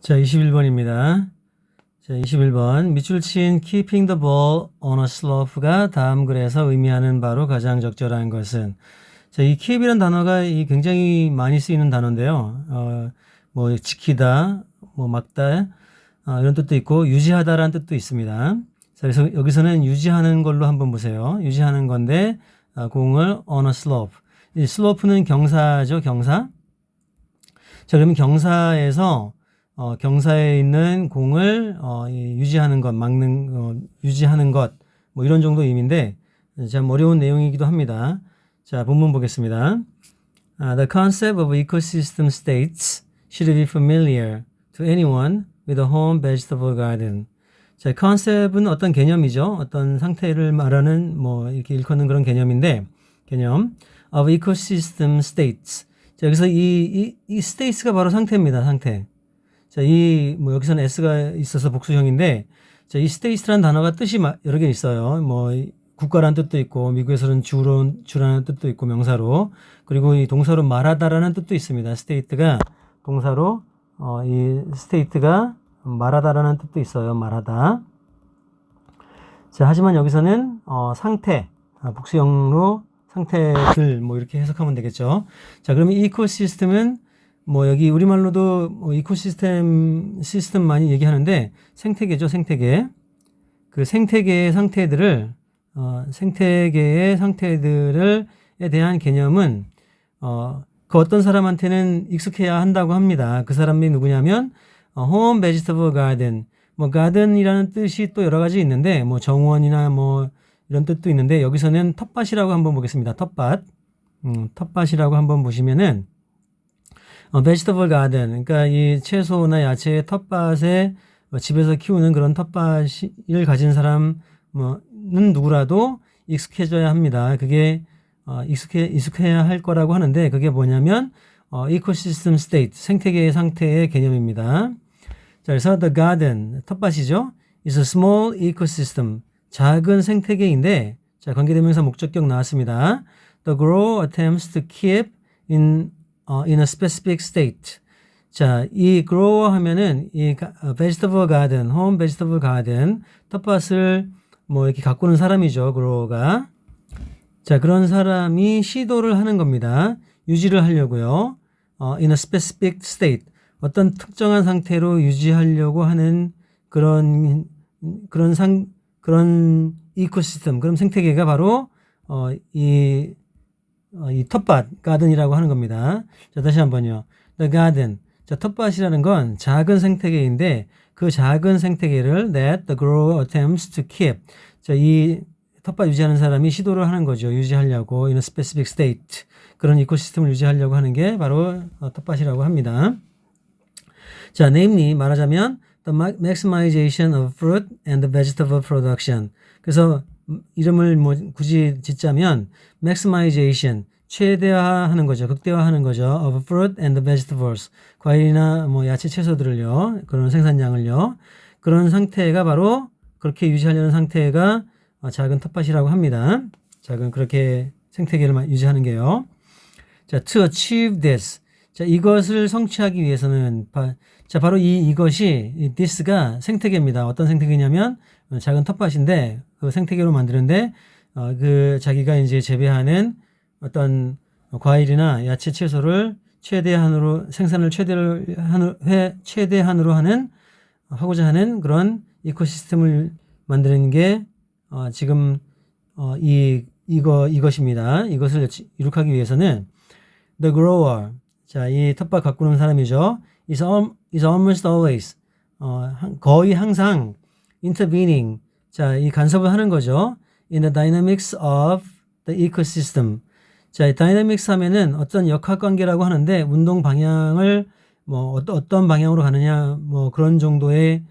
자, 21번입니다. 자, 21번. 밑줄 친 keeping the ball on a slope가 다음 글에서 의미하는 바로 가장 적절한 것은. 자, 이 keep이라는 단어가 굉장히 많이 쓰이는 단어인데요. 뭐 지키다, 뭐 막다, 이런 뜻도 있고 유지하다라는 뜻도 있습니다. 자, 그래서 여기서는 유지하는 걸로 한번 보세요. 유지하는 건데 공을 on a slope. 이 slope는 경사죠, 경사. 자, 그러면 경사에서 경사에 있는 공을 유지하는 것, 유지하는 것, 뭐 이런 정도 의미인데 참 어려운 내용이기도 합니다. 자, 본문 보겠습니다. The concept of ecosystem states should be familiar to anyone with a home vegetable garden. 자, 컨셉은 어떤 개념이죠? 어떤 상태를 말하는 뭐 이렇게 일컫는 그런 개념인데 개념 of ecosystem states. 자, 여기서 이 states가 바로 상태입니다. 상태. 자, 뭐 여기서는 s가 있어서 복수형인데, 자, 이 states라는 단어가 뜻이 여러 개 있어요. 뭐 국가라는 뜻도 있고, 미국에서는 주라는 뜻도 있고 명사로, 그리고 이 동사로 말하다라는 뜻도 있습니다. state가 동사로 이 state가 말하다라는 뜻도 있어요. 말하다. 자, 하지만 여기서는 상태, 복수형으로 상태들 뭐 이렇게 해석하면 되겠죠. 자, 그러면 이코시스템은 뭐 여기 우리말로도 뭐 시스템 많이 얘기하는데 생태계죠, 생태계. 그 생태계의 상태들을 에 대한 개념은 그 어떤 사람한테는 익숙해야 한다고 합니다. 그 사람이 누구냐면 home vegetable garden. 뭐 garden이라는 뜻이 또 여러 가지 있는데 뭐 정원이나 뭐 이런 뜻도 있는데 여기서는 텃밭이라고 한번 보겠습니다. 텃밭. 텃밭이라고 한번 보시면은 vegetable garden, 그러니까 이 채소나 야채의 텃밭에 집에서 키우는 그런 텃밭을 가진 사람은 누구라도 익숙해져야 합니다. 그게 익숙해야 할 거라고 하는데 그게 뭐냐면 ecosystem state, 생태계의 상태의 개념입니다. 자, 그래서 the garden, 텃밭이죠. is a small ecosystem, 작은 생태계인데, 자, 관계대명사 목적격 나왔습니다. The grower attempts to keep in a specific state. 자, 이 grower 하면은 이 vegetable garden, home vegetable garden, 텃밭을 뭐 이렇게 가꾸는 사람이죠, grower가. 자, 그런 사람이 시도를 하는 겁니다. 유지를 하려고요. in a specific state. 어떤 특정한 상태로 유지하려고 하는 그런 이코시스템, 그런 생태계가 바로 이 텃밭, 가든이라고 하는 겁니다. 자, 다시 한번요. The garden. 자, 텃밭이라는 건 작은 생태계인데 그 작은 생태계를 that the grower attempts to keep. 자, 이 텃밭 유지하는 사람이 시도를 하는 거죠. 유지하려고 in a specific state. 그런 이코시스템을 유지하려고 하는 게 바로 텃밭이라고 합니다. 자, namely 말하자면 the maximization of fruit and vegetable production. 그래서 이름을 뭐 굳이 짓자면 maximization, 최대화하는 거죠. 극대화하는 거죠. of fruit and vegetables. 과일이나 뭐 야채 채소들을요. 그런 생산량을요. 그런 상태가 바로 그렇게 유지하려는 상태가 작은 텃밭이라고 합니다. 작은 그렇게 생태계를 유지하는 게요. 자, to achieve this. 자, 이것을 성취하기 위해서는 자, 바로 이것이 this가 생태계입니다. 어떤 생태계냐면 작은 텃밭인데 그 생태계로 만드는데 그 자기가 이제 재배하는 어떤 과일이나 야채 채소를 생산을 최대한으로 하고자 하는 그런 이코시스템을 만드는 게 지금 이것입니다. 이것을 이룩하기 위해서는 the grower, 자, 이 텃밭 가꾸는 사람이죠. is almost always, 거의 항상 intervening, 자, 이 간섭을 하는 거죠. in the dynamics of the ecosystem. 자, 이 dynamics 하면은 어떤 역학관계라고 하는데 운동 방향을 뭐 어떤 방향으로 가느냐 뭐 그런 정도의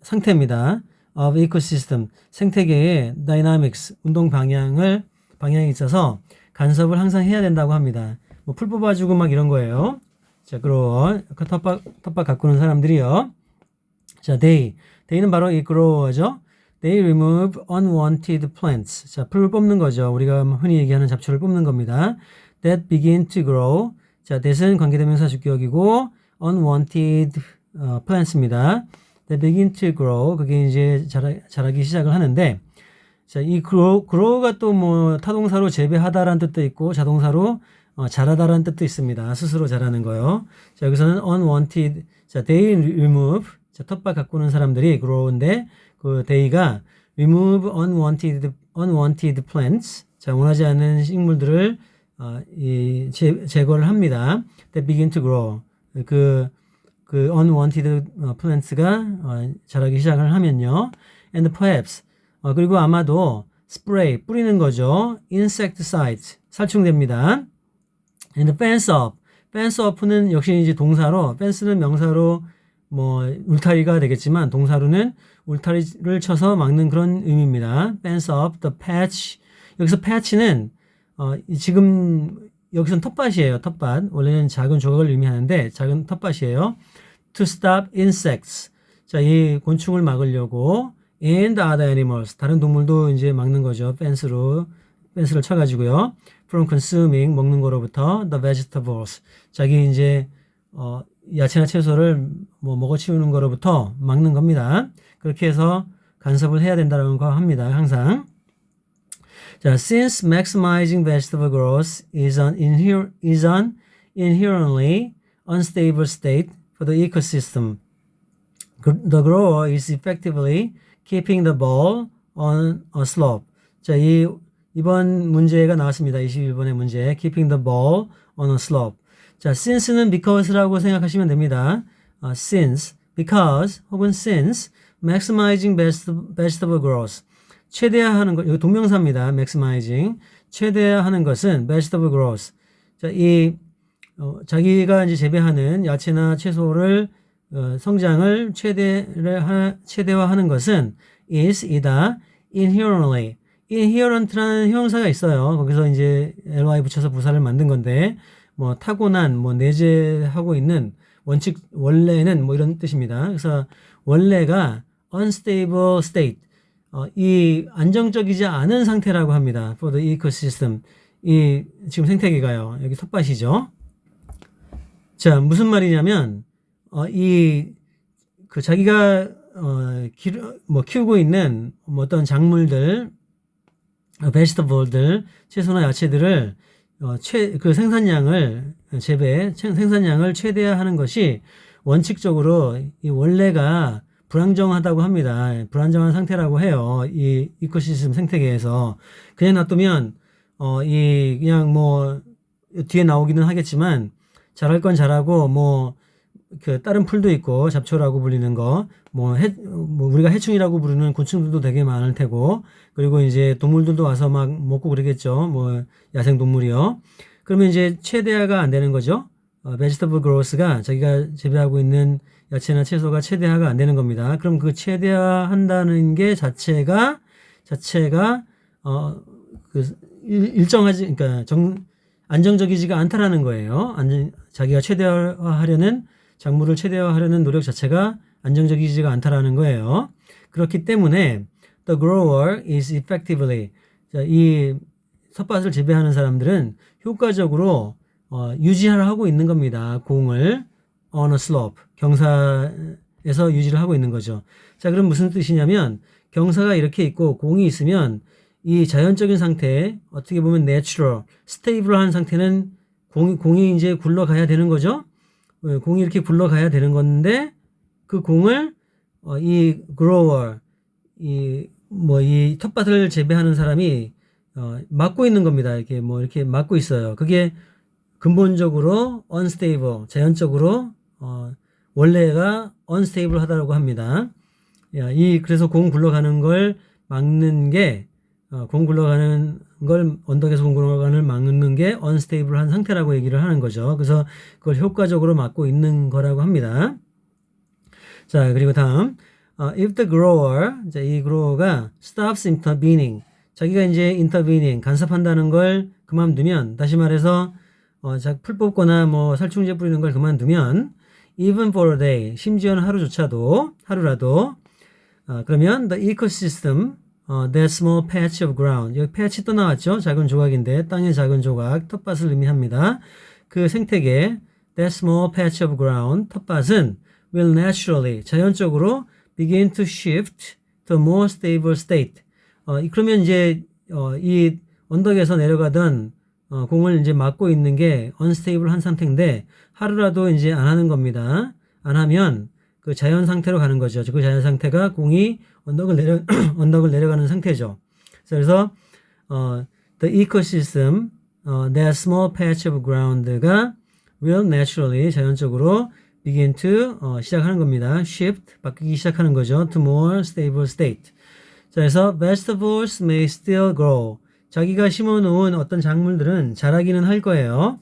상태입니다. of ecosystem, 생태계의 dynamics, 운동 방향에 있어서 간섭을 항상 해야 된다고 합니다. 뭐 풀 뽑아주고 막 이런 거예요. 자, 그럼 텃밭 가꾸는 사람들이요. 자, they는 바로 이 grower죠. They remove unwanted plants. 자, 풀을 뽑는 거죠. 우리가 흔히 얘기하는 잡초를 뽑는 겁니다. That begin to grow. 자, that은 관계대명사 주격이고 unwanted plants입니다. They begin to grow. 그게 이제 자라기 시작을 하는데, 자, 이 grow가 또 뭐 타동사로 재배하다라는 뜻도 있고 자동사로 자라다라는 뜻도 있습니다. 스스로 자라는 거요. 자, 여기서는 unwanted. 자, they remove. 자, 텃밭 가꾸는 사람들이 grow인데 그 they가 remove unwanted plants. 자, 원하지 않는 식물들을 제거를 합니다. They begin to grow. 그 unwanted plants가 자라기 시작을 하면요. And perhaps 그리고 아마도 spray 뿌리는 거죠. insecticides 살충됩니다. And fence up. fence up는 역시 이제 동사로, fence는 명사로 뭐 울타리가 되겠지만 동사로는 울타리를 쳐서 막는 그런 의미입니다. fence up the patch. 여기서 patch는 지금 여기서는 텃밭이에요. 텃밭. 원래는 작은 조각을 의미하는데 작은 텃밭이에요. To stop insects. 자, 이 곤충을 막으려고 and other animals. 다른 동물도 이제 막는 거죠. 펜스를 쳐가지고요. From consuming. 먹는 거로부터 the vegetables. 자기 이제 야채나 채소를 뭐 먹어치우는 거로부터 막는 겁니다. 그렇게 해서 간섭을 해야 된다는 거 합니다. 항상. 자, since maximizing vegetable growth is an inherently unstable state for the ecosystem, the grower is effectively keeping the ball on a slope. 자, 이번 문제가 나왔습니다. 21번의 문제. Keeping the ball on a slope. 자, since는 because라고 생각하시면 됩니다. Since, because 혹은 since maximizing vegetable growth. 최대화하는 것, 이거 동명사입니다. maximizing. 최대화하는 것은 vegetable growth. 자, 자기가 이제 재배하는 야채나 채소를 성장을 최대화하는 것은 이다 inherently. inherent라는 형용사가 있어요. 거기서 이제 ly 붙여서 부사를 만든 건데 뭐 타고난, 뭐 내재하고 있는 원래는 뭐 이런 뜻입니다. 그래서 원래가 unstable state. 이 안정적이지 않은 상태라고 합니다. For the ecosystem. 지금 생태계가요. 여기 텃밭이죠. 자, 무슨 말이냐면, 자기가, 키우고 있는 어떤 작물들, 베지터블들, 채소나 야채들을, 생산량을 최대화하는 것이 원칙적으로 이 원래가 불안정하다고 합니다. 불안정한 상태라고 해요. 이 이코시스템 생태계에서. 그냥 놔두면, 그냥 뭐, 뒤에 나오기는 하겠지만, 자랄 건 자라고, 다른 풀도 있고, 잡초라고 불리는 거, 우리가 해충이라고 부르는 곤충들도 되게 많을 테고, 그리고 이제 동물들도 와서 막 먹고 그러겠죠. 야생 동물이요. 그러면 이제 최대화가 안 되는 거죠. vegetable growth가 자기가 재배하고 있는 야채나 채소가 최대화가 안 되는 겁니다. 그럼 그 최대화한다는 게 자체가 일정하지, 그러니까 안정적이지가 않다라는 거예요. 자기가 최대화하려는 작물을 최대화하려는 노력 자체가 안정적이지가 않다라는 거예요. 그렇기 때문에 the grower is effectively, 이 텃밭을 재배하는 사람들은 효과적으로 유지를 하고 있는 겁니다. 공을 on a slope, 경사에서 유지를 하고 있는 거죠. 자, 그럼 무슨 뜻이냐면 경사가 이렇게 있고 공이 있으면 이 자연적인 상태, 어떻게 보면 natural, stable한 상태는 공이 이제 굴러가야 되는 거죠. 공이 이렇게 굴러가야 되는 건데 그 공을 이 grower, 이 텃밭을 재배하는 사람이 막고 있는 겁니다. 이렇게 막고 있어요. 그게 근본적으로 unstable, 자연적으로 원래가 unstable 하다고 합니다. 그래서 공 굴러가는 걸 막는 게 공 굴러가는 걸 언덕에서 공 굴러가는 걸 막는 게 unstable한 상태라고 얘기를 하는 거죠. 그래서 그걸 효과적으로 막고 있는 거라고 합니다. 자, 그리고 다음 if the grower, 이 grower가 stops intervening, 자기가 이제 intervening, 간섭한다는 걸 그만두면, 다시 말해서 풀 뽑거나 살충제 뿌리는 걸 그만두면 even for a day, 심지어는 하루라도 그러면 the ecosystem, that small patch of ground, 여기 patch 또 나왔죠? 작은 조각인데 땅의 작은 조각, 텃밭을 의미합니다. 그 생태계 that small patch of ground, 텃밭은 will naturally 자연적으로 begin to shift to a more stable state. 그러면 이제 이 언덕에서 내려가던 공을 이제 막고 있는 게 unstable한 상태인데 하루라도 이제 안 하는 겁니다. 안 하면 그 자연 상태로 가는 거죠. 그 자연 상태가 공이 언덕을 내려가는 상태죠. 그래서 the ecosystem, that small patch of ground가 will naturally 자연적으로 begin to 시작하는 겁니다. shift 바뀌기 시작하는 거죠. to more stable state. 자, 그래서 vegetables may still grow. 자기가 심어놓은 어떤 작물들은 자라기는 할 거예요.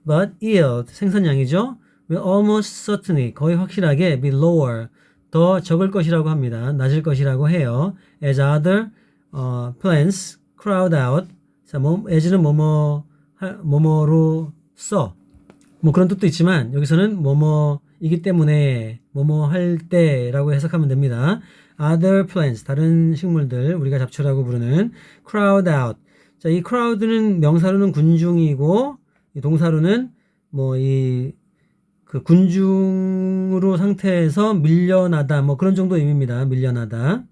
But yield, 생산량이죠. will almost certainly, 거의 확실하게 be lower, 더 적을 것이라고 합니다. 낮을 것이라고 해요. As other plants crowd out. 자, as는 뭐뭐로 써. 뭐 그런 뜻도 있지만 여기서는 뭐뭐이기 때문에 뭐뭐 할 때라고 해석하면 됩니다. Other plants, 다른 식물들, 우리가 잡초라고 부르는 crowd out. 자, 이 crowd는 명사로는 군중이고 이 동사로는 그 군중으로 상태에서 밀려나다 뭐 그런 정도 의미입니다. 밀려나다.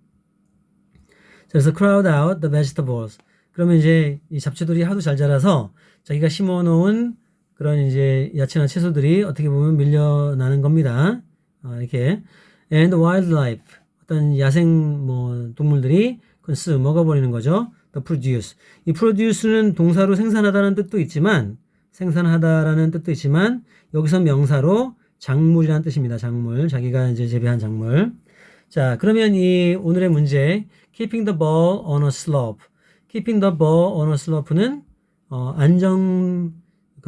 그래서 crowd out the vegetables. 그러면 이제 이 잡초들이 하도 잘 자라서 자기가 심어놓은 그런 이제 야채나 채소들이 어떻게 보면 밀려나는 겁니다. 이렇게. And wildlife. 어떤 야생 동물들이 consume, 먹어버리는 거죠. The produce. 이 produce는 동사로 생산하다는 뜻도 있지만, 생산하다라는 뜻도 있지만, 여기서 명사로 작물이라는 뜻입니다. 작물. 자기가 이제 재배한 작물. 자, 그러면 이 오늘의 문제, keeping the ball on a slope. keeping the ball on a slope는,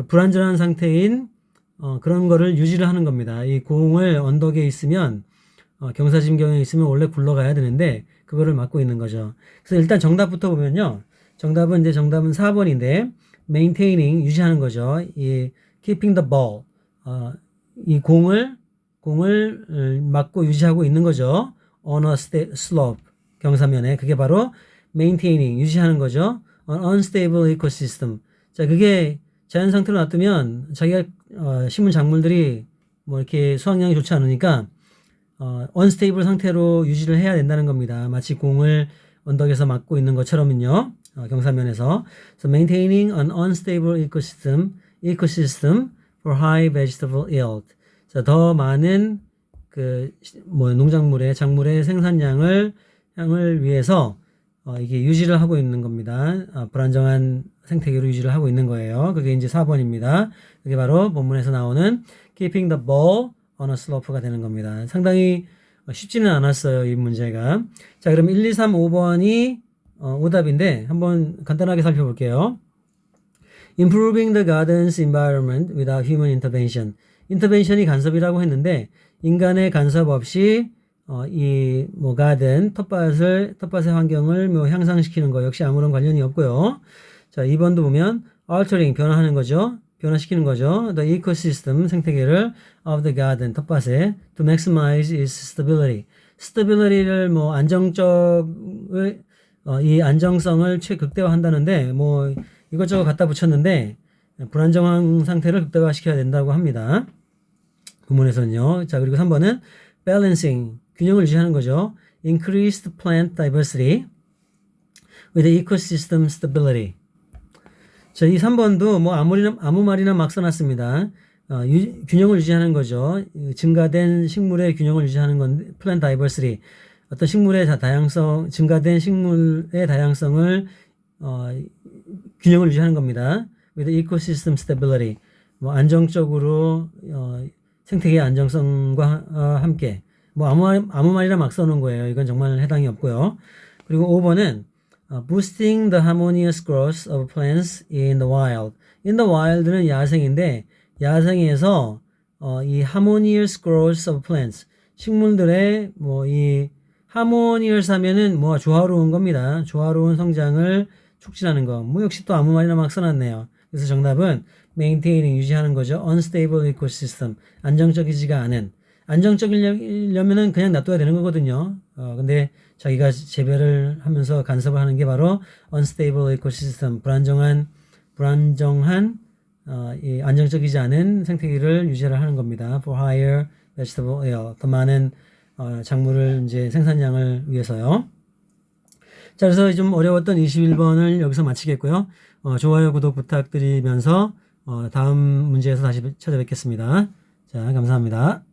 불안전한 상태인, 그런 거를 유지를 하는 겁니다. 이 공을 언덕에 있으면, 경사진경에 있으면 원래 굴러가야 되는데 그거를 막고 있는 거죠. 그래서 일단 정답부터 보면요. 정답은 4번인데 maintaining 유지하는 거죠. 이 keeping the ball 이 공을 막고 유지하고 있는 거죠. on a slope 경사면에 그게 바로 maintaining 유지하는 거죠. an unstable ecosystem. 자, 그게 자연 상태로 놔두면 자기가 심은 작물들이 뭐 이렇게 수확량이 좋지 않으니까 unstable 상태로 유지를 해야 된다는 겁니다. 마치 공을 언덕에서 막고 있는 것처럼은요. 경사면에서. So maintaining an unstable ecosystem for high vegetable yield. 자, 더 많은 작물의 생산량을 위해서 이게 유지를 하고 있는 겁니다. 불안정한 생태계로 유지를 하고 있는 거예요. 그게 이제 4번입니다. 그게 바로 본문에서 나오는 keeping the ball on a slope가 되는 겁니다. 상당히 쉽지는 않았어요, 이 문제가. 자, 그럼 1, 2, 3, 5번이 오답인데 한번 간단하게 살펴볼게요. Improving the garden's environment without human intervention. intervention이 간섭이라고 했는데 인간의 간섭 없이 가든 텃밭의 환경을 향상시키는 거 역시 아무런 관련이 없고요. 자, 2번도 보면 altering 변화하는 거죠. 변화시키는 거죠. The ecosystem 생태계를 of the garden 텃밭에 to maximize its stability. stability를 이 안정성을 최극대화한다는데 이것저것 갖다 붙였는데 불안정한 상태를 극대화시켜야 된다고 합니다. 본문에서는요. 자, 그리고 3번은 balancing 균형을 유지하는 거죠. increased plant diversity with ecosystem stability. 자, 이 3번도 아무 말이나 막 써놨습니다. 균형을 유지하는 거죠. 증가된 식물의 균형을 유지하는 건 plant diversity. 어떤 식물의 증가된 식물의 다양성을 균형을 유지하는 겁니다. with ecosystem stability. 안정적으로 생태계의 안정성과 함께 아무 말이나 막 써놓은 거예요. 이건 정말 해당이 없고요. 그리고 5번은 boosting the harmonious growth of plants in the wild. in the wild는 야생인데 야생에서 이 harmonious growth of plants 식물들의 이 harmonious 하면은 조화로운 겁니다. 조화로운 성장을 촉진하는 거. 역시 또 아무 말이나 막 써놨네요. 그래서 정답은 maintaining 유지하는 거죠. unstable ecosystem 안정적이지가 않은. 안정적이려면은 그냥 놔둬야 되는 거거든요. 근데 자기가 재배를 하면서 간섭을 하는 게 바로 unstable ecosystem 불안정한 이 안정적이지 않은 생태계를 유지를 하는 겁니다. For higher vegetable oil. 더 많은 작물을 이제 생산량을 위해서요. 자, 그래서 좀 어려웠던 21번을 여기서 마치겠고요. 좋아요, 구독 부탁드리면서 다음 문제에서 다시 찾아뵙겠습니다. 자, 감사합니다.